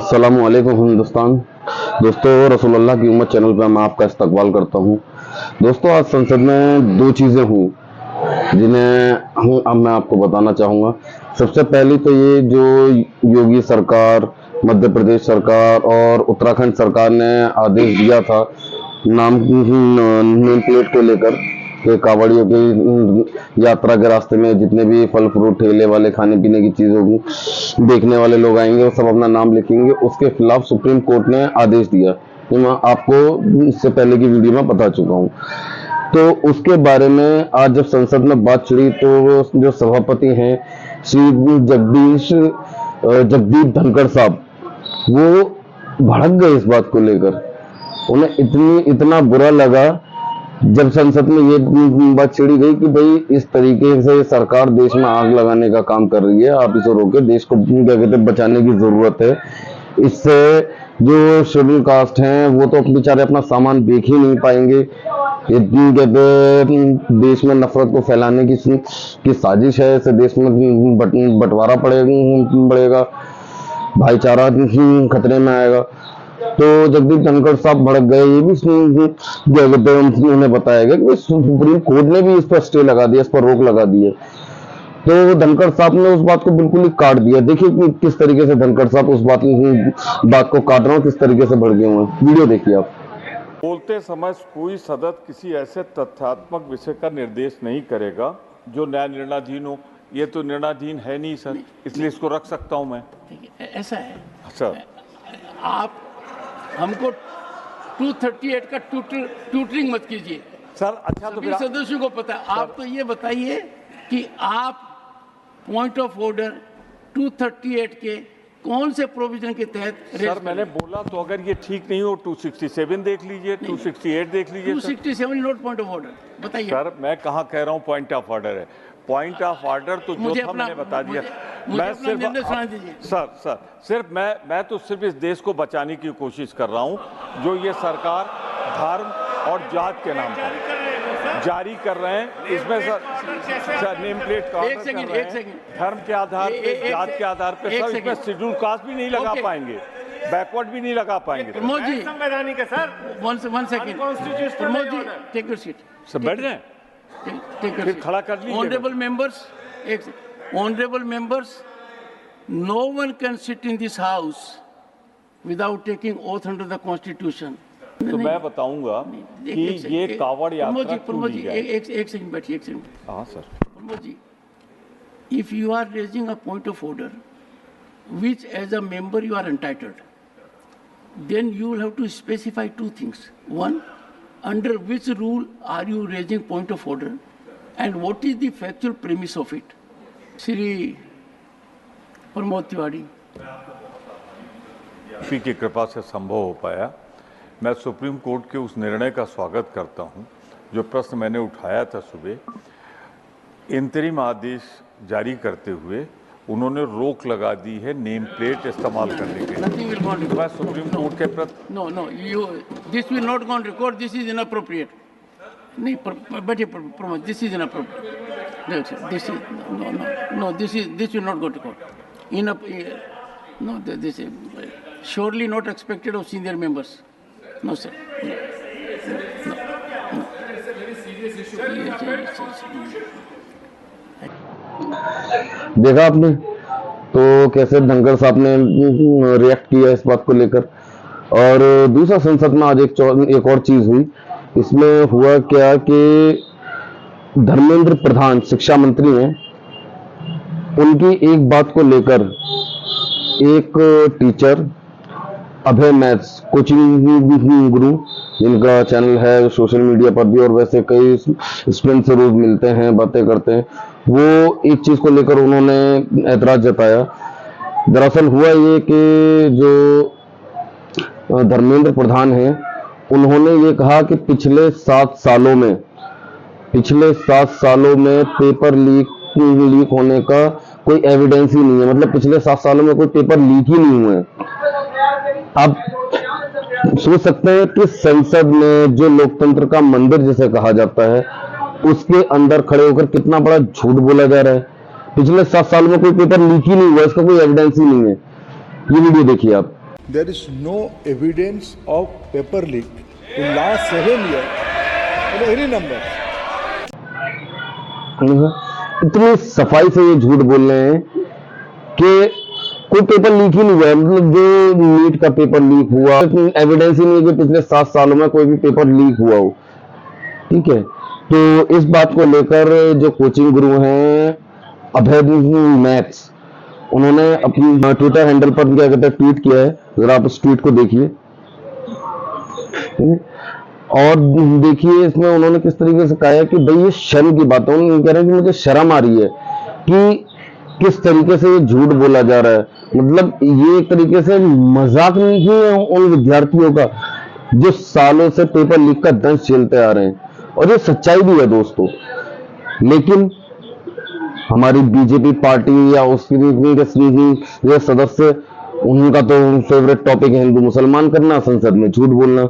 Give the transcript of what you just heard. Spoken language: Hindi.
अस्सलामुअलैकुम हिंदुस्तान। दोस्तों, रसूलुल्लाह की उम्मत चैनल पर मैं आपका इस्तकबाल करता हूं। दोस्तों, आज संसद में दो चीज़ें हुई जिन्हें अब मैं आपको बताना चाहूँगा। सबसे पहली तो ये जो योगी सरकार, मध्य प्रदेश सरकार और उत्तराखंड सरकार ने आदेश दिया था नेम प्लेट को लेकर कि कांवड़ियों की यात्रा के रास्ते में जितने भी फल फ्रूट ठेले वाले, खाने पीने की चीज़ों की देखने वाले लोग आएंगे वो सब अपना नाम लिखेंगे। उसके खिलाफ सुप्रीम कोर्ट ने आदेश दिया। ये मैं आपको इससे पहले की वीडियो में बता चुका हूँ। तो उसके बारे में आज जब संसद में बात छिड़ी तो जो सभापति हैं श्री जगदीप धनखड़ साहब, वो भड़क गए इस बात को लेकर। उन्हें इतना बुरा लगा जब संसद में ये बात छिड़ी गई कि भाई इस तरीके से सरकार देश में आग लगाने का काम कर रही है, आप इसे रोके, देश को क्या कहते हैं बचाने की जरूरत है। इससे जो शेड्यूल कास्ट हैं वो तो बेचारे अपना सामान बेच ही नहीं पाएंगे। ये कहते देश में नफरत को फैलाने की साजिश है। इससे देश में बंटवारा पड़ेगा, भाईचारा खतरे में आएगा। तो जगदीप धनखड़ साहब भड़क गए। ये भी उन्हें बताया गया कि सुप्रीम कोर्ट ने भी इस पर स्टे लगा दिया, इस पर रोक लगा दी है। तो धनखड़ साहब ने उस बात को बिल्कुल ही काट दिया। देखिए कि किस तरीके से धनखड़ साहब उस बात को काट रहे हैं, किस तरीके से भड़के हुए हैं। वीडियो देखिए आप। बोलते समय कोई सदस्य किसी ऐसे तथ्यात्मक विषय का निर्देश नहीं करेगा जो न्याय निर्णयाधीन हो। ये तो निर्णयाधीन है नहीं सर, इसलिए इसको रख सकता हूं मैं। ऐसा है सर, आप हमको 238 का ट्यूटरिंग मत कीजिए सर। अच्छा, तो सभी सदस्यों को पता है। आप तो ये बताइए कि आप पॉइंट ऑफ ऑर्डर 238 के कौन से प्रोविजन के तहत सर मैंने बोला तो अगर ये ठीक नहीं हो 267 देख लीजिए, 268 देख लीजिए। 267 नोट पॉइंट ऑफ ऑर्डर बताइए सर। मैं कहाँ कह रहा हूँ पॉइंट ऑफ ऑर्डर है। पॉइंट ऑफ ऑर्डर तो जो था मैंने बता दिया। मैं सिर्फ मैं तो सिर्फ इस देश को बचाने की कोशिश कर रहा हूं जो ये सरकार धर्म और जात के नाम पर जारी कर रहे हैं। इसमें सर नेम प्लेट का एक सेकंड धर्म के आधार पे, जात के आधार पे सर इसमें शेड्यूल कास्ट भी नहीं लगा पाएंगे, बैकवर्ड भी नहीं लगा पाएंगे। प्रमोद जी संवैधानिक है sir. One second Pramod ji, take your seat. सब बैठ जाएं, फिर खड़ा कर लीजिए। Honorable members, no one can sit in this house without taking oath under the Constitution. तो मैं बताऊंगा कि ये कावड़ यात्रा प्रमोद जी एक सेकंड बैठिए, एक सेकंड। हाँ sir. Pramod ji, if you are raising a point of order which as a member you are entitled, then you will have to specify two things. One, under which rule are you raising point of order and what is the factual premise of it? Shri Pramod Tiwari. P की कृपा से संभव हो पाया। मैं सुप्रीम कोर्ट के उस निर्णय का स्वागत करता हूं जो प्रश्न मैंने उठाया था सुबह। इंतरिम आदेश जारी करते हुए उन्होंने रोक लगा दी है नेम प्लेट इस्तेमाल करने के लिए। मैं सुप्रीम कोर्ट के प्रति no this will not go on record, this is inappropriate. नहीं बैठिए Pramod, this is inappropriate. This will not go to court. No, this is surely not expected of senior members. No, sir. No. देखा आपने तो कैसे धनखड़ साहब ने रिएक्ट किया इस बात को लेकर। और दूसरा, संसद में आज एक और चीज हुई। इसमें हुआ क्या कि धर्मेंद्र प्रधान शिक्षा मंत्री हैं, उनकी एक बात को लेकर एक टीचर अभय मैथ्स कोचिंग गुरु, जिनका चैनल है सोशल मीडिया पर भी और वैसे कई स्टूडेंट से रोज मिलते हैं, बातें करते हैं, वो एक चीज को लेकर उन्होंने ऐतराज जताया। दरअसल हुआ ये कि जो धर्मेंद्र प्रधान हैं उन्होंने ये कहा कि पिछले 7 सालों में पेपर लीक होने का कोई एविडेंस ही नहीं है। मतलब पिछले 7 सालों में कोई पेपर लीक ही नहीं हुए। आप सोच सकते हैं कि संसद में जो लोकतंत्र का मंदिर जिसे कहा जाता है उसके अंदर खड़े होकर कितना बड़ा झूठ बोला जा रहा है। पिछले 7 साल में कोई पेपर लीक ही नहीं हुआ, इसका कोई एविडेंस ही नहीं है। ये वीडियो देखिए आप। there is no evidence of paper leak in last 7 years. Any numbers? इतनी सफाई से ये झूठ बोल रहे हैं कि कोई पेपर लीक ही नहीं हुआ है। मतलब जो नीट का पेपर लीक हुआ, एविडेंस ही नहीं है कि पिछले 7 सालों में कोई भी पेपर लीक हुआ हो। ठीक है, तो इस बात को लेकर जो कोचिंग गुरु हैं अभय मैथ्स, उन्होंने अपनी ट्विटर हैंडल पर क्या कहते हैं ट्वीट किया है। जरा आप उस ट्वीट को देखिए और देखिए इसमें उन्होंने किस तरीके से कहा है कि भाई ये शर्म की बात है। उन्होंने कह रहे हैं कि मुझे शर्म आ रही है कि किस तरीके से ये झूठ बोला जा रहा है। मतलब ये एक तरीके से मजाक नहीं है उन विद्यार्थियों का जो सालों से पेपर लीक का दंश झेलते आ रहे हैं, और ये सच्चाई भी है दोस्तों। लेकिन हमारी बीजेपी पार्टी या उसकी सदस्य, उनका तो फेवरेट टॉपिक है हिंदू मुसलमान करना, संसद में झूठ बोलना।